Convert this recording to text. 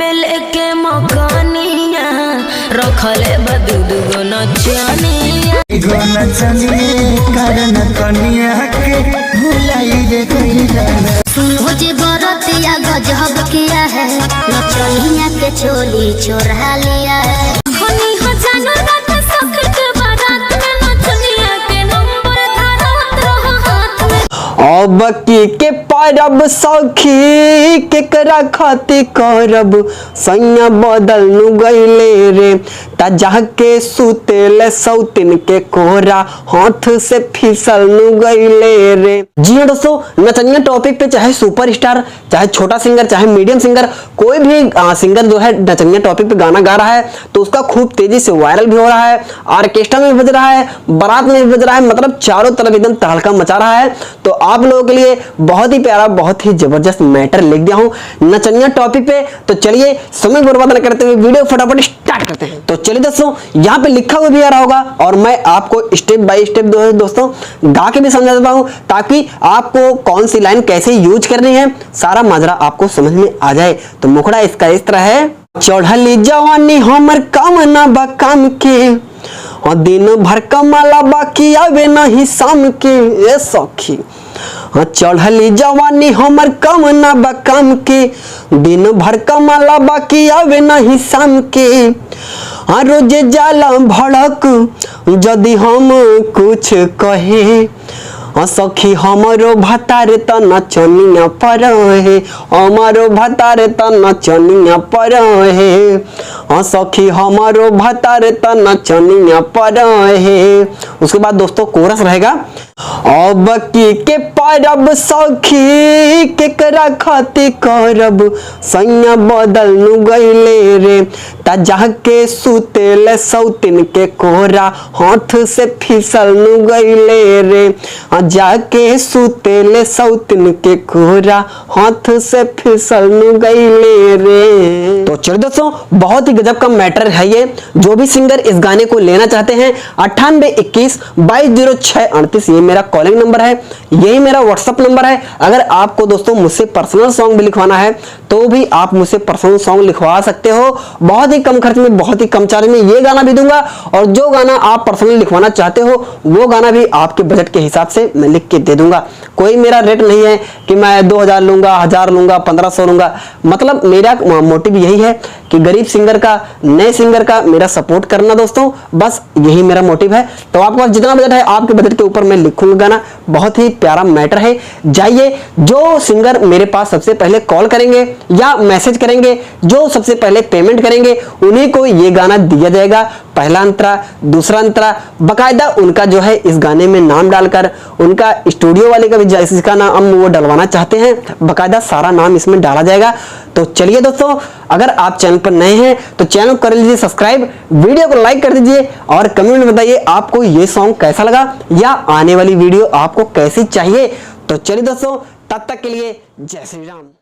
में लेके मकानिया रखले बदुदुगो नचनिया कारण कनिया के भुलाई रे कोई सुनो जे बरतिया गजब किया है नचनिया के चोली चोरा लिया है खनी हो जानर बात सखर के बारात में नचनिया के नंबर धारत रहा हाथ में अब के परब सखी केकरा खातिर करब सैया बदल नु गईले रे ता जाके सुतेले सौतिन के कोहरा हाथ से फिसल नु गईले रे। जी हाँ दोस्तों, नचनिया टॉपिक पे चाहे सुपरस्टार, चाहे छोटा सिंगर, चाहे मीडियम सिंगर, कोई भी सिंगर जो है नचनिया टॉपिक पे गाना गा रहा है तो उसका खूब तेजी से वायरल भी हो रहा है, ऑर्केस्ट्रा में भी बज रहा है, बारात में भी बज रहा है, मतलब चारों तरफ एकदम तहलका मचा रहा है। तो आप लोगों के लिए बहुत ही प्यारा, बहुत ही जबरदस्त मैटर लिख दिया हूं नचनिया टॉपिक पे। तो चलिए समय बर्बाद न करते हुए वीडियो फटाफट स्टार्ट करते हैं। तो चलिए दोस्तों, यहाँ पे लिखा हुआ भी आ रहा होगा और मैं आपको स्टेप बाय स्टेप दोस्तों गा के भी समझा देता हूँ ताकि आपको कौन सी लाइन कैसे यूज करनी है सारा माजरा आपको समझ में आ जाए। तो मुखड़ा इसका इस तरह है, चढ़ली जवानी हमर काम ना बा काम के और दिन भर कमाला बाकी आवे नहीं शाम के ए सखी। चढ़ली जवानी हमर काम ना बा काम के दिन भर कमाला बाकी आवे नहीं शाम के रोजे जाला भड़क यदि हम कुछ कहे सखी हमारो भतारे त नचनिया पर है, हमारो भतारे त नचनिया पर है, सखी हमारो भतारे त नचनिया पर है। उसके बाद दोस्तों कोरस रहेगा, अब के परब सखी केकरा खातिर करब सैया बदल नु गईले रे ता जाके सुतेले सौतिन के कोहरा हाथ से फिसल नु गईले रे जाके सुतेले सौतिन के कोहरा हाथ से फिसल नु गईले रे। तो चलिए दोस्तों, बहुत ही गजब का मैटर है ये। जो भी सिंगर इस गाने को लेना चाहते हैं 9821220638 ये मेरा कॉलिंग नंबर है, यही मेरा व्हाट्सएप नंबर है। अगर आपको दोस्तों मुझसे पर्सनल सॉन्ग भी लिखवाना है तो भी आप मुझसे पर्सनल सॉन्ग लिखवा सकते हो, बहुत ही कम खर्च में, बहुत ही कम चार्ज में ये गाना भी दूंगा। और जो गाना आप पर्सनली लिखवाना चाहते हो वो गाना भी आपके बजट के हिसाब से मैं लिख के दे दूंगा। कोई मेरा रेट नहीं है कि मैं 2000 लूंगा, 1000 लूंगा, 1500 लूंगा। मतलब मेरा मोटिव यही है कि गरीब सिंगर का, नए सिंगर का मेरा सपोर्ट करना दोस्तों, बस यही मेरा मोटिव है। तो आपके पास जितना बजट है आपके बजट के ऊपर मैं लिखूंगा गाना। बहुत ही प्यारा मैटर है। जाइए, जो सिंगर मेरे पास सबसे पहले कॉल करेंगे या मैसेज करेंगे, जो सबसे पहले पेमेंट करेंगे उन्हीं को ये गाना दिया जाएगा। पहला अंतरा, दूसरा अंतरा, बकायदा उनका जो है इस गाने में नाम डालकर, उनका स्टूडियो वाले का भी जिसका नाम वो डलवाना चाहते हैं बकायदा सारा नाम इसमें डाला जाएगा। तो चलिए दोस्तों, अगर आप चैनल पर नए हैं तो चैनल को कर लीजिए सब्सक्राइब, वीडियो को लाइक कर दीजिए और कमेंट में बताइए आपको ये सॉन्ग कैसा लगा या आने वाली वीडियो आपको कैसी चाहिए। तो चलिए दोस्तों, तब तक के लिए जय श्री राम।